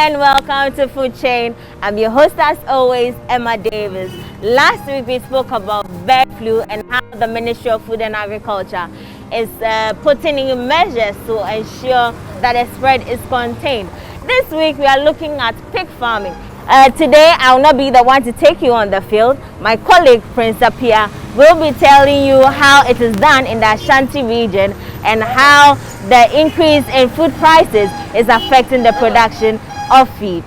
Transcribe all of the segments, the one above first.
and welcome to Food Chain. I'm your host as always, Emma Davis. Last week we spoke about bird flu and how the Ministry of Food and Agriculture is putting in measures to ensure that the spread is contained. This week we are looking at pig farming. Today I will not be the one to take you on the field. My colleague Prince Apia will be telling you how it is done in the Ashanti region and how the increase in food prices is affecting the production of feed.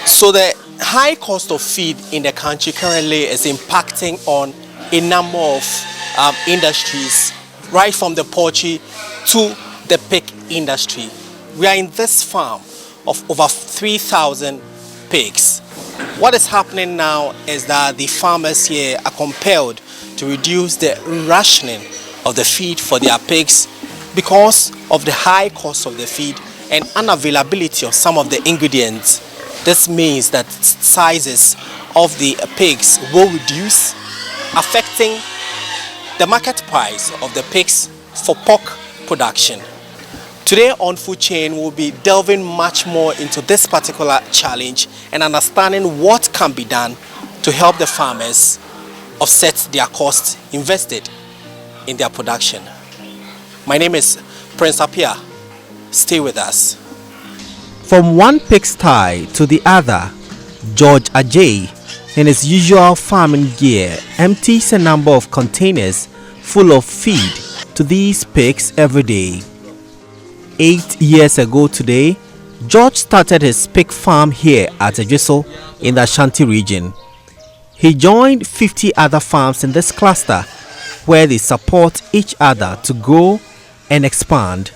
So the high cost of feed in the country currently is impacting on a number of industries, right from the poultry to the pig industry. We are in this farm of over 3,000 pigs. What is happening now is that the farmers here are compelled to reduce the rationing of the feed for their pigs because of the high cost of the feed and unavailability of some of the ingredients. This means that sizes of the pigs will reduce, affecting the market price of the pigs for pork production. Today on Food Chain, we'll be delving much more into this particular challenge and understanding what can be done to help the farmers offset their costs invested in their production. My name is Prince Apia. Stay with us. From one pigsty to the other, George Ajay, in his usual farming gear, empties a number of containers full of feed to these pigs every day. 8 years ago today, George started his pig farm here at Ejiso in the Ashanti region. He joined 50 other farms in this cluster where they support each other to grow and expand.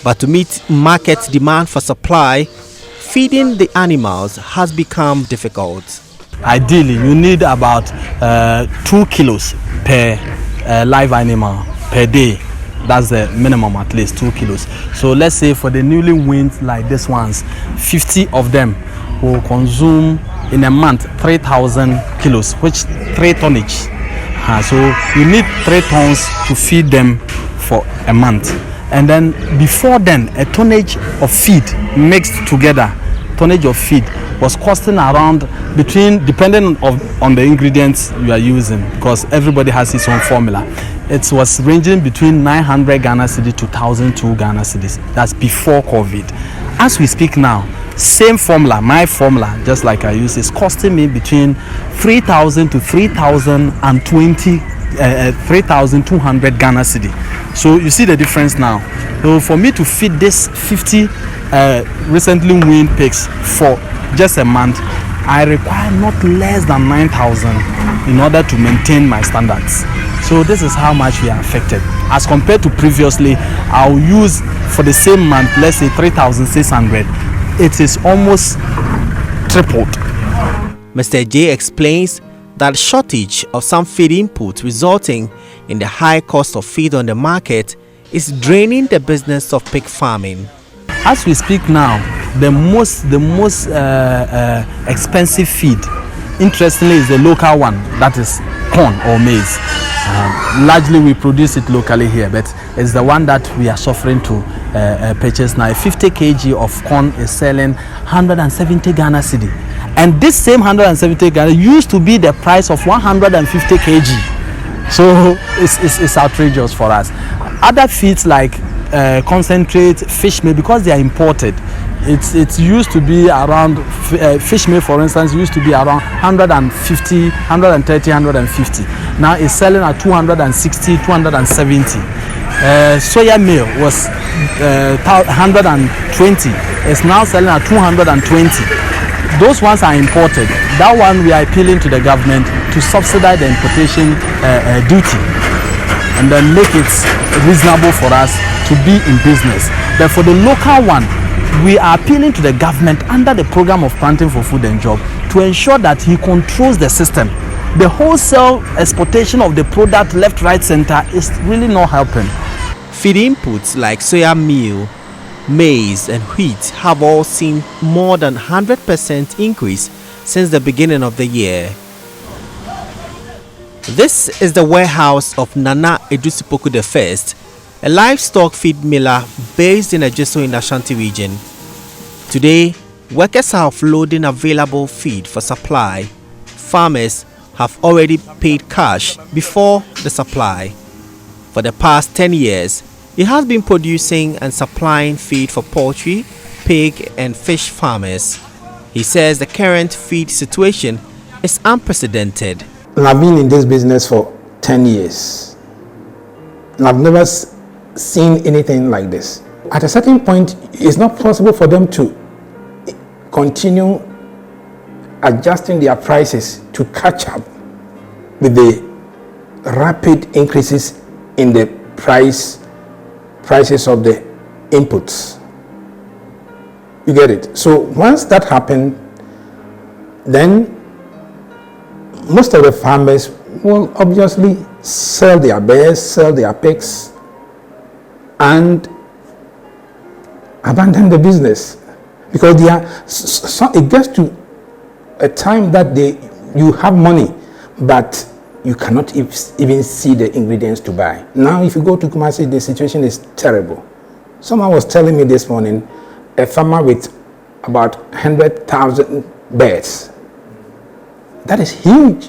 But to meet market demand for supply, feeding the animals has become difficult. Ideally, you need about 2 kilos per live animal per day. That's the minimum, at least 2 kilos. So let's say for the newly weaned like this ones, 50 of them will consume in a month 3,000 kilos, which 3 tonnage. So you need 3 tons to feed them for a month. And then before then, a tonnage of feed mixed together, tonnage of feed was costing around between, depending on the ingredients you are using, because everybody has its own formula. It was ranging between 900 Ghana cedis to 1,002 Ghana cedis. That's before COVID. As we speak now, same formula, my formula, just like I use, is costing me between 3,000 to 3,020, 3,200 Ghana cedi. So you see the difference now. So for me to feed this 50 recently weaned pigs for just a month, I require not less than 9,000 in order to maintain my standards. So this is how much we are affected. As compared to previously, I'll use for the same month, let's say 3,600. It is almost tripled. Mr. J explains that shortage of some feed inputs resulting in the high cost of feed on the market is draining the business of pig farming. As we speak now, the most expensive feed, interestingly, is the local one, that is corn or maize. Largely we produce it locally here, but it's the one that we are suffering to purchase now. 50 kg of corn is selling 170 Ghana cedi, and this same 170 Ghana used to be the price of 150 kg. So it's outrageous for us. Other feeds like concentrate, fish meal, because they are imported, it used to be around, fish meal for instance used to be around 150, 130, 150. Now it's selling at 260, 270. Soya meal was 120. It's now selling at 220. Those ones are imported. That one we are appealing to the government to subsidize the importation duty and then make it reasonable for us to be in business. But for the local one, we are appealing to the government under the program of Planting for Food and Job to ensure that he controls the system. The wholesale exportation of the product left, right, center is really not helping. Feed inputs like soya meal, maize and wheat have all seen more than 100% increase since the beginning of the year. This is the warehouse of Nana Edusipoku I, a livestock feed miller based in Ejiso in the Ashanti region. Today, workers are offloading available feed for supply. Farmers have already paid cash before the supply. For the past 10 years, he has been producing and supplying feed for poultry, pig and fish farmers. He says the current feed situation is unprecedented. I've been in this business for 10 years. And I've never seen anything like this. At a certain point, it's not possible for them to continue adjusting their prices to catch up with the rapid increases in the prices of the inputs. You get it? So once that happened, then most of the farmers will obviously sell their bears, sell their pigs, and abandon the business, because they are, so it gets to a time that you have money, but you cannot even see the ingredients to buy. Now, if you go to Kumasi, the situation is terrible. Someone was telling me this morning, a farmer with about 100,000 birds. That is huge.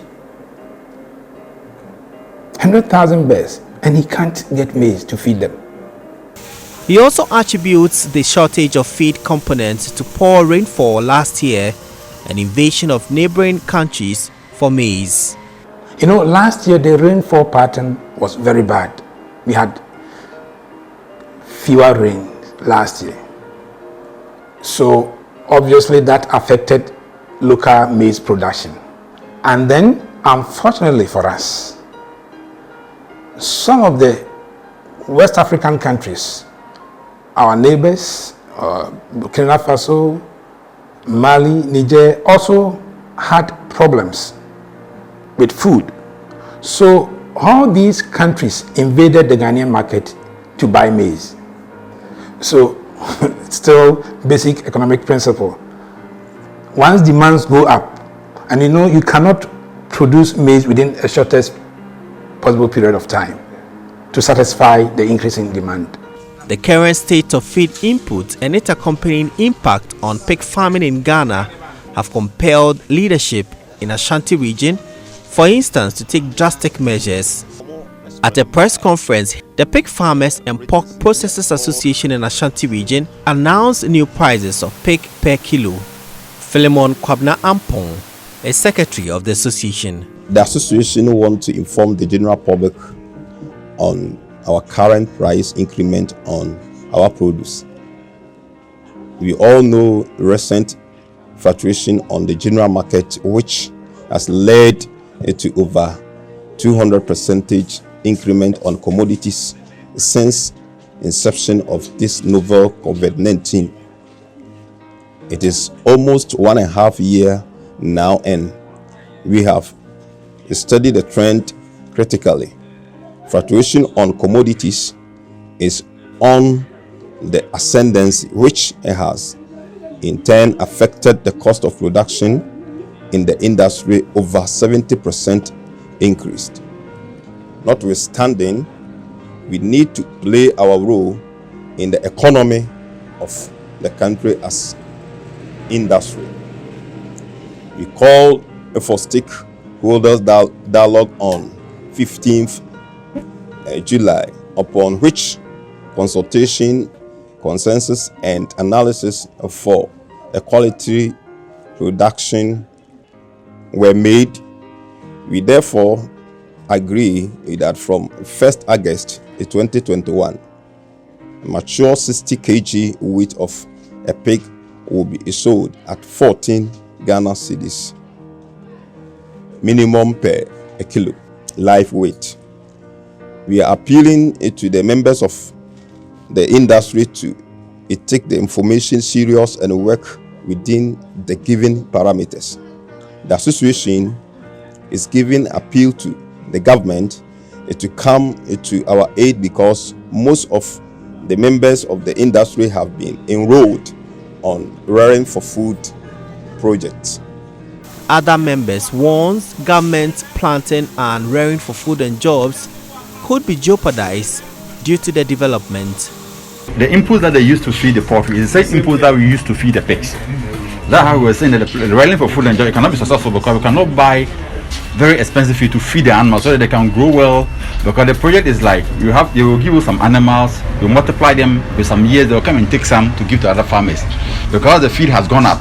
100,000 birds, and he can't get maize to feed them. He also attributes the shortage of feed components to poor rainfall last year and invasion of neighboring countries for maize. You know, last year the rainfall pattern was very bad. We had fewer rain last year. So obviously that affected local maize production. And then, unfortunately for us, some of the West African countries, our neighbors, Burkina Faso, Mali, Niger, also had problems with food. So all these countries invaded the Ghanaian market to buy maize. So still basic economic principle. Once demands go up, and you cannot produce maize within a shortest possible period of time to satisfy the increase in demand. The current state of feed input and its accompanying impact on pig farming in Ghana have compelled leadership in Ashanti region, for instance, to take drastic measures. At a press conference, the Pig Farmers and Pork Processors Association in Ashanti region announced new prices of pig per kilo. Philemon Kwabna Ampong is secretary of the association. The association wants to inform the general public on our current price increment on our produce. We all know recent fluctuation on the general market, which has led to over 200% increment on commodities since inception of this novel COVID-19. It is almost 1.5 years now, and we have studied the trend critically. Fluctuation on commodities is on the ascendancy, which has in turn affected the cost of production in the industry. Over 70% increased. Notwithstanding, we need to play our role in the economy of the country as industry. We call for stakeholders dialogue on 15th July, upon which consultation, consensus and analysis for a quality production were made. We therefore agree that from 1st August 2021, mature 60 kg weight of a pig will be sold at 14 Ghana cedis minimum per a kilo live weight. We are appealing to the members of the industry to take the information serious and work within the given parameters. The association is giving appeal to the government to come to our aid, because most of the members of the industry have been enrolled on rearing for food projects. Other members warns government planting and rearing for food and jobs could be jeopardized due to the development. The inputs that they used to feed the poultry is the same inputs that we used to feed the pigs. That's how we were saying that the rallying for food and joy cannot be successful because we cannot buy very expensive feed to feed the animals so that they can grow well. Because the project is like they will give you some animals, you multiply them with some years, they will come and take some to give to other farmers. Because the feed has gone up.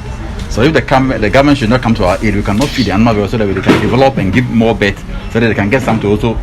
So if the government should not come to our aid, we cannot feed the animals so that they can develop and give more birth so that they can get some to also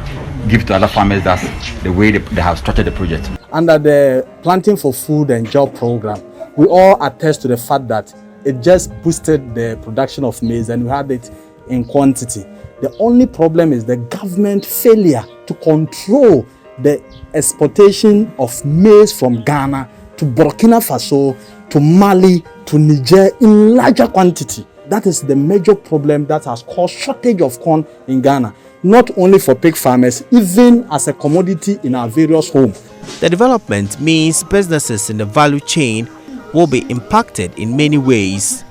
give to other farmers. That's the way they have structured the project. Under the Planting for Food and Job program, we all attest to the fact that it just boosted the production of maize and we had it in quantity. The only problem is the government failure to control the exportation of maize from Ghana to Burkina Faso, to Mali, to Niger in larger quantity. That is the major problem that has caused shortage of corn in Ghana, not only for pig farmers, even as a commodity in our various homes. The development means businesses in the value chain will be impacted in many ways,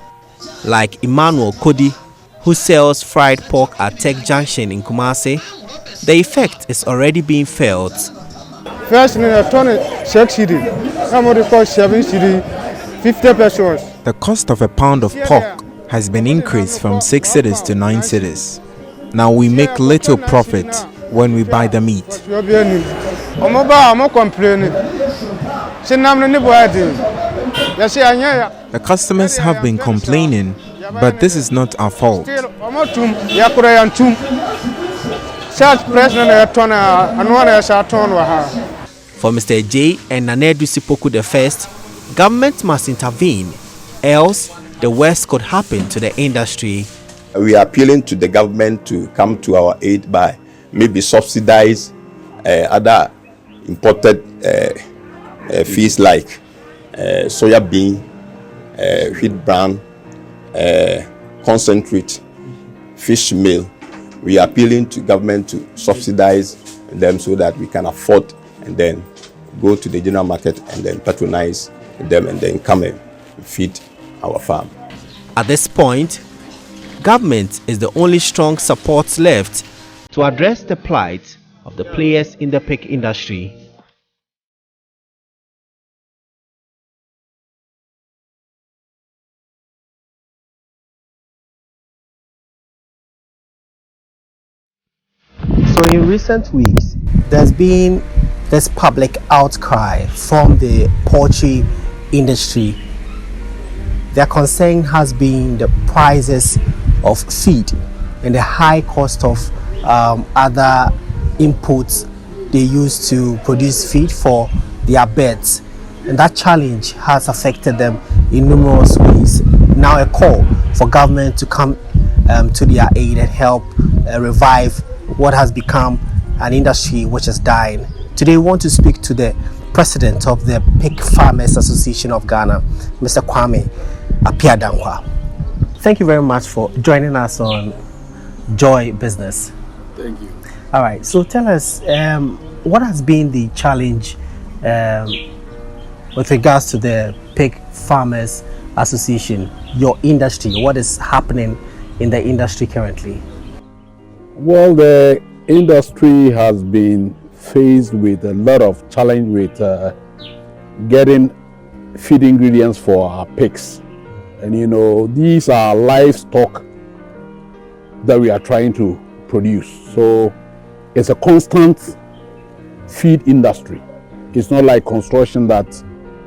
like Emmanuel Kodi, who sells fried pork at Tech Junction in Kumasi. The effect is already being felt. First, a ton of 6 cedi, somebody called 7 cedi, 50 pesos. The cost of a pound of pork has been increased from 6 cedis to 9 cedis. Now we make little profit when we buy the meat. The customers have been complaining, but this is not our fault. For Mr. J and Nanedu Sipoku I, government must intervene, else the worst could happen to the industry. We are appealing to the government to come to our aid by maybe subsidize other imported feeds like soya bean, wheat bran, concentrate, fish meal. We are appealing to government to subsidize them so that we can afford and then go to the general market and then patronize them and then come and feed our farm. At this point, government is the only strong support left to address the plight of the players in the pig industry. So in recent weeks, there's been this public outcry from the poultry industry. Their concern has been the prices of feed and the high cost of other inputs they use to produce feed for their birds. And that challenge has affected them in numerous ways. Now a call for government to come to their aid and help revive what has become an industry which is dying. Today we want to speak to the president of the Pig Farmers Association of Ghana, Mr. Kwame Apiadankwa. Thank you very much for joining us on Joy Business. Thank you. All right, so tell us what has been the challenge with regards to the Pig Farmers Association, your industry. What is happening in the industry currently? Well, the industry has been faced with a lot of challenge with getting feed ingredients for our pigs. And you know, these are livestock that we are trying to produce. So it's a constant feed industry. It's not like construction that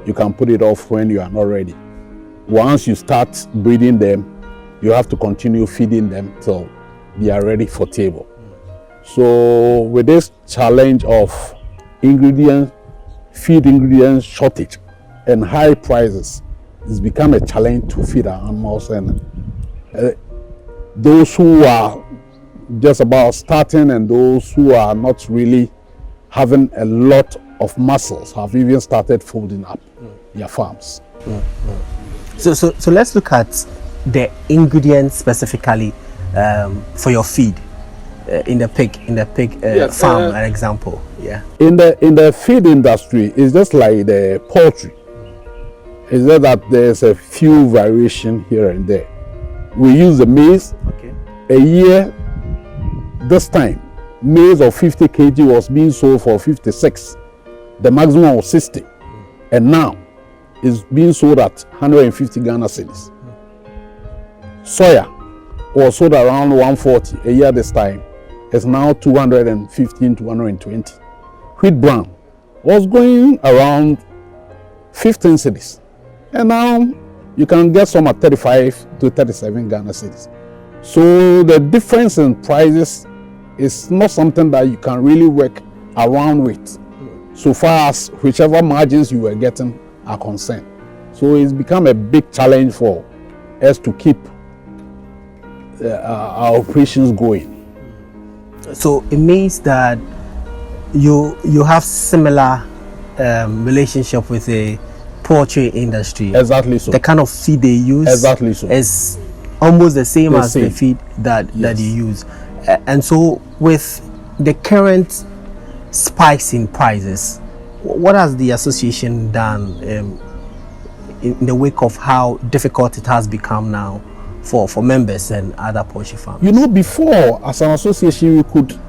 you can put it off when you are not ready. Once you start breeding them, you have to continue feeding them till they are ready for table. So with this challenge of feed ingredients shortage and high prices, it's become a challenge to feed our animals, and those who are just about starting and those who are not really having a lot of muscles have even started folding up their farms. So let's look at the ingredients specifically for your feed in the pig Yes, farm, an example. Yeah. In the feed industry, it's just like the poultry. It's just that there's a few variation here and there. We use the maize. Okay. A year, this time, maize of 50 kg was being sold for 56. The maximum was 60. And now it's being sold at 150 Ghana cedis. Soya was sold around 140 a year this time. It's now 215 to 120. Wheat bran was going around 15 cedis. And now you can get some at 35 to 37 Ghana cedis. So the difference in prices is not something that you can really work around with, so far as whichever margins you were getting are concerned. So it's become a big challenge for us to keep our operations going. So it means that you have similar relationship with the poultry industry. Exactly so. The kind of feed they use. Exactly so. Is almost the same as the feed that you use. And so with the current spikes in prices, what has the association done in the wake of how difficult it has become now for members and other poultry farmers? You know, before, as an association, we could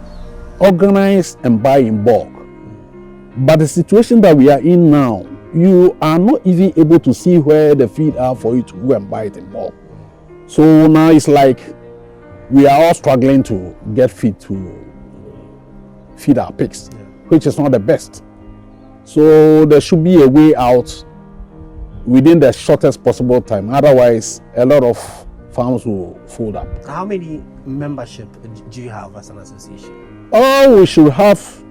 organize and buy in bulk. But the situation that we are in now, you are not even able to see where the feed are for you to go and buy it in bulk. So now it's like we are all struggling to get feed to feed our pigs, which is not the best. So there should be a way out within the shortest possible time. Otherwise, a lot of farms will fold up. How many membership do you have as an association? Oh, we should have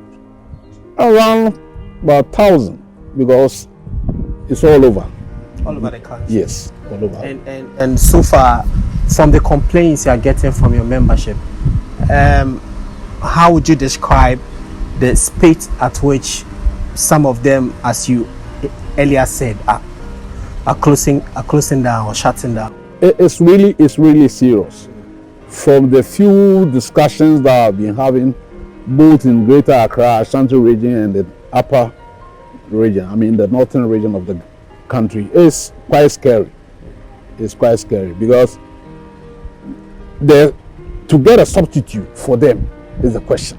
around about 1,000 because it's all over. All over the country? Yes, all over. And so far, from the complaints you are getting from your membership, how would you describe the speed at which some of them, as you earlier said, are closing down or shutting down? It's really serious. From the few discussions that I've been having, both in Greater Accra, Ashanti region, and the upper region, I mean the northern region of the country, it's quite scary. It's quite scary because to get a substitute for them is the question,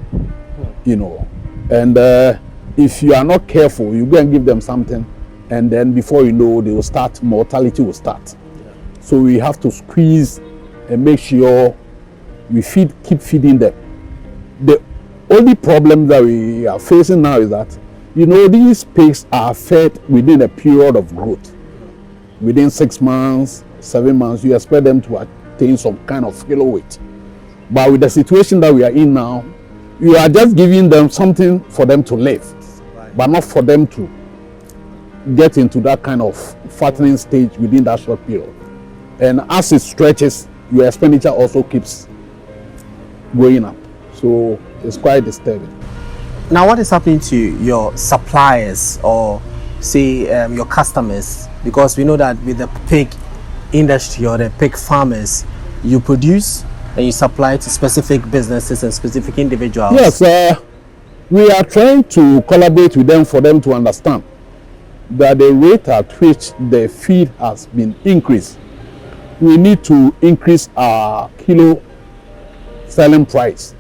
you know. And if you are not careful, you go and give them something, and then before you know, they will start, mortality will start. So we have to squeeze and make sure we keep feeding them. The only problem that we are facing now is that, you know, these pigs are fed within a period of growth. Within 6 months, 7 months, you expect them to attain some kind of kilo weight. But with the situation that we are in now, you are just giving them something for them to live, but not for them to get into that kind of fattening stage within that short period. And as it stretches, your expenditure also keeps going up. So it's quite disturbing. Now, what is happening to your suppliers or say your customers? Because we know that with the pig industry or the pig farmers, you produce and you supply to specific businesses and specific individuals. Yes, we are trying to collaborate with them for them to understand that the rate at which the feed has been increased, we need to increase our kilo selling price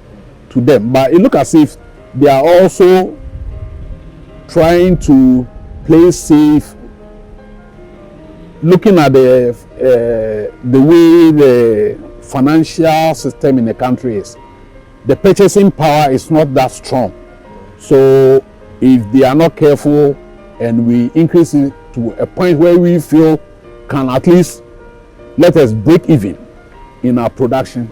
to them. But it looks as if they are also trying to play safe, looking at the way the financial system in the country is. The purchasing power is not that strong. So if they are not careful and we increase it to a point where we feel can at least let us break even in our production,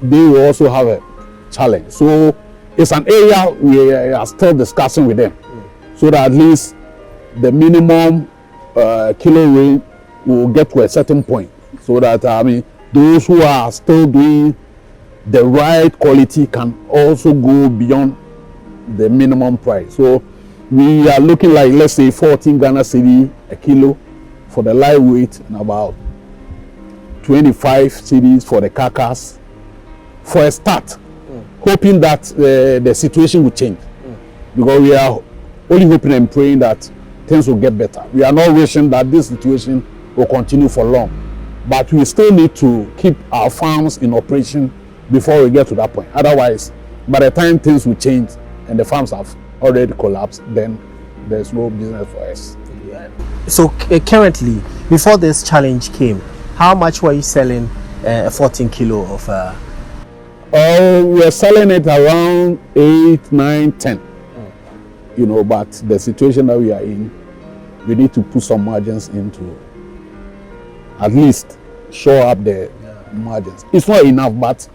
they will also have a challenge. So it's an area we are still discussing with them, so that at least the minimum kilo weight will get to a certain point, so that I mean those who are still doing the right quality can also go beyond the minimum price. So we are looking like, let's say, 14 Ghana cedi a kilo for the live weight and about 25 cedis for the carcass for a start, hoping that the situation will change, because we are only hoping and praying that things will get better. We are not wishing that this situation will continue for long, but we still need to keep our farms in operation before we get to that point. Otherwise, by the time things will change and the farms have already collapsed, then there's no business for us. So currently, before this challenge came, how much were you selling a 14 kilo of? We're selling it around 8, 9, 10. You know, but the situation that we are in, we need to put some margins into at least show up the margins. It's not enough, but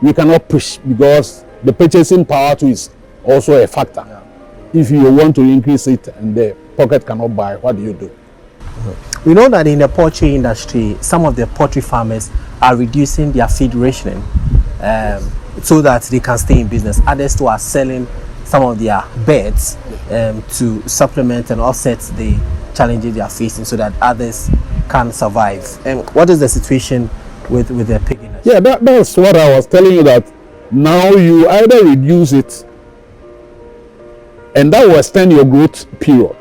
we cannot push because the purchasing power too is also a factor. If you want to increase it and the pocket cannot buy, what do you do? We know that in the poultry industry, some of the poultry farmers are reducing their feed rationing so that they can stay in business. Others too are selling some of their birds to supplement and offset the challenges they are facing so that others can survive. And what is the situation with the pig industry? Yeah, that's what I was telling you, that now you either reduce it and that will extend your growth period.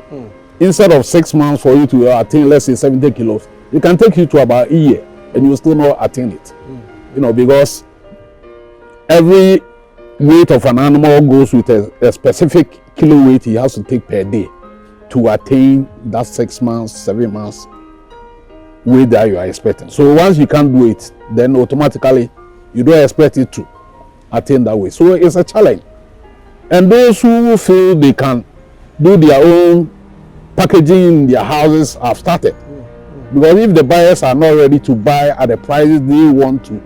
Instead of 6 months for you to attain, let's say 70 kilos, it can take you to about a year and you will still not attain it. You know, because every weight of an animal goes with a specific kilo weight he has to take per day to attain that 6 months, 7 months weight that you are expecting. So once you can't do it, then automatically you don't expect it to attain that weight. So it's a challenge. And those who feel they can do their own packaging in their houses have started. Because if the buyers are not ready to buy at the prices they want to,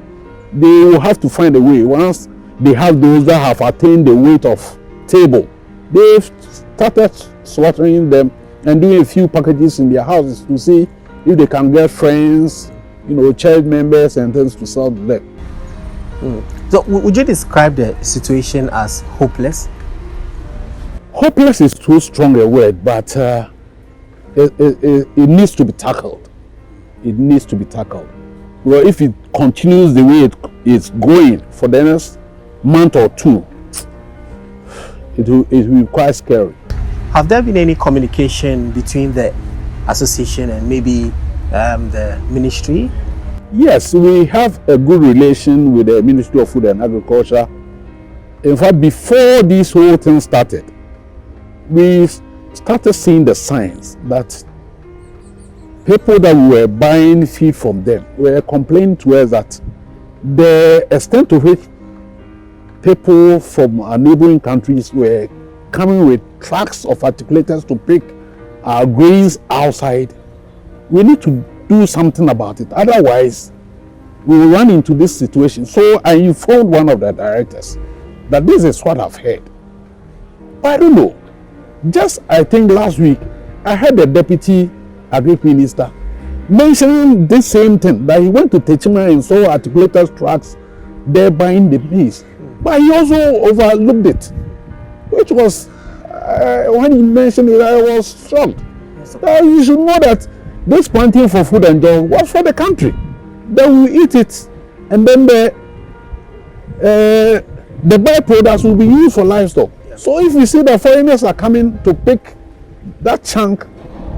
they will have to find a way. Once they have those that have attained the weight of table, they've started slaughtering them and doing a few packages in their houses to see if they can get friends, you know, church members and things to sell to them. So would you describe the situation as hopeless? Hopeless is too strong a word, but it needs to be tackled. It needs to be tackled. Well, if it continues the way it is going for the next month or two, it will be quite scary. Have there been any communication between the association and maybe the ministry? Yes, we have a good relation with the Ministry of Food and Agriculture. In fact, before this whole thing started, we started seeing the signs that people that were buying feed from them were complaining to us that the extent to which people from our neighboring countries were coming with trucks of articulators to pick our grains outside. We need to do something about it. Otherwise, we will run into this situation. So I informed one of the directors that this is what I've heard. But I don't know. Just, I think last week, I heard the Deputy Agri Minister mentioning this same thing, that he went to Techima and saw articulators trucks there buying the maize. But he also overlooked it, which was, when he mentioned it, I was shocked. You should know that this planting for food and jobs was for the country. They will eat it, and then the byproducts will be used for livestock. So if we see that foreigners are coming to pick that chunk,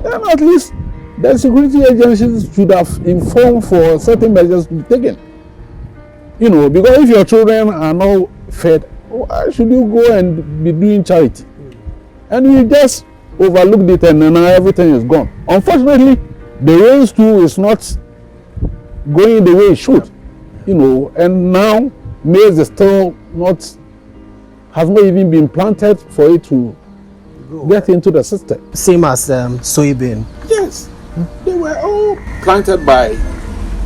then at least the security agencies should have informed for certain measures to be taken. You know, because if your children are not fed, why should you go and be doing charity? And you just overlooked it and now everything is gone. Unfortunately, the rains too is not going the way it should. You know, and now maize is still not, has not even been planted for it to get into the system. Same as soybean. Yes, they were all planted by,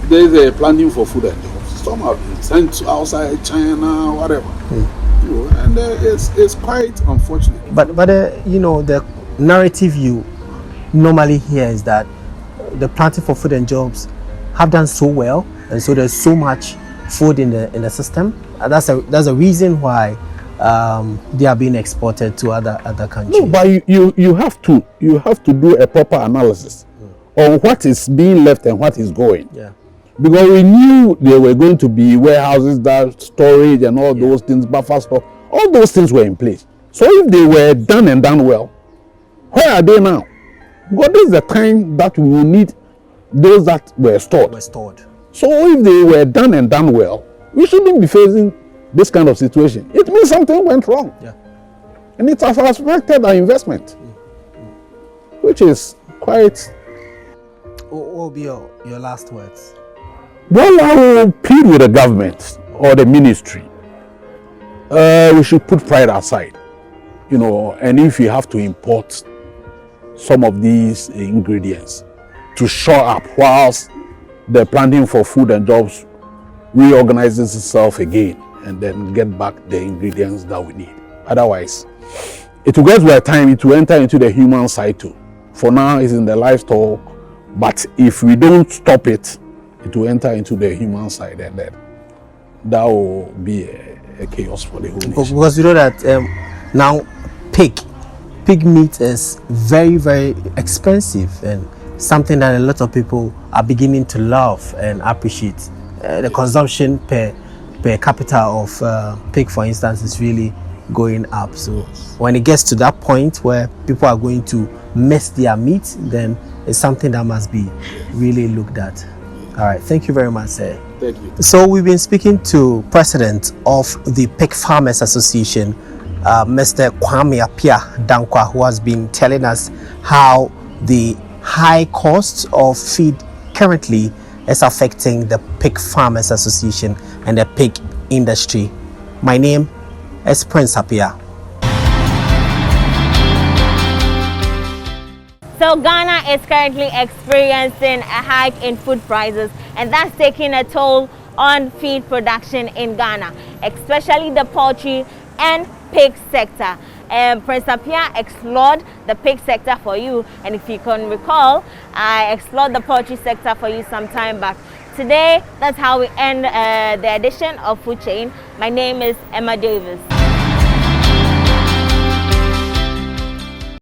there's a planting for food and jobs. Some have been sent to outside China, whatever. You know, and it's quite unfortunate. But you know, the narrative you normally hear is that the planting for food and jobs have done so well, and so there's so much food in the system. And that's a reason why they are being exported to other countries. No, but you have to do a proper analysis on what is being left and what is going. Yeah. Because we knew there were going to be warehouses, that storage and all those things, buffer stock, all those things were in place. So if they were done and done well, where are they now? Because this is the time that we will need those that were stored. So if they were done and done well, we shouldn't be facing this kind of situation. It means something went wrong. Yeah. And it has affected our investment. which is quite. What will be your last words? Well, I will plead with the government or the ministry. We should put pride aside, and if you have to import some of these ingredients to shore up whilst the planting for food and jobs reorganizes itself again, and then get back the ingredients that we need. Otherwise, it will get to a time it will enter into the human cycle. For now, it's in the livestock, but if we don't stop it, it will enter into the human side, and then that will be a chaos for the whole nation. Because you know that now pig meat is very, very expensive, and something that a lot of people are beginning to love and appreciate. The consumption per capita of pig, for instance, is really going up. So when it gets to that point where people are going to miss their meat, then it's something that must be really looked at. All right, thank you very much, sir. Thank you. So we've been speaking to President of the Pig Farmers Association, Mr. Kwame Apia Dankwa, who has been telling us how the high cost of feed currently is affecting the Pig Farmers Association and the pig industry. My name is Prince Apia. So Ghana is currently experiencing a hike in food prices, and that's taking a toll on feed production in Ghana, especially the poultry and pig sector. Prince Apia explored the pig sector for you, and if you can recall, I explored the poultry sector for you some time back. Today, that's how we end the edition of Food Chain. My name is Emma Davis.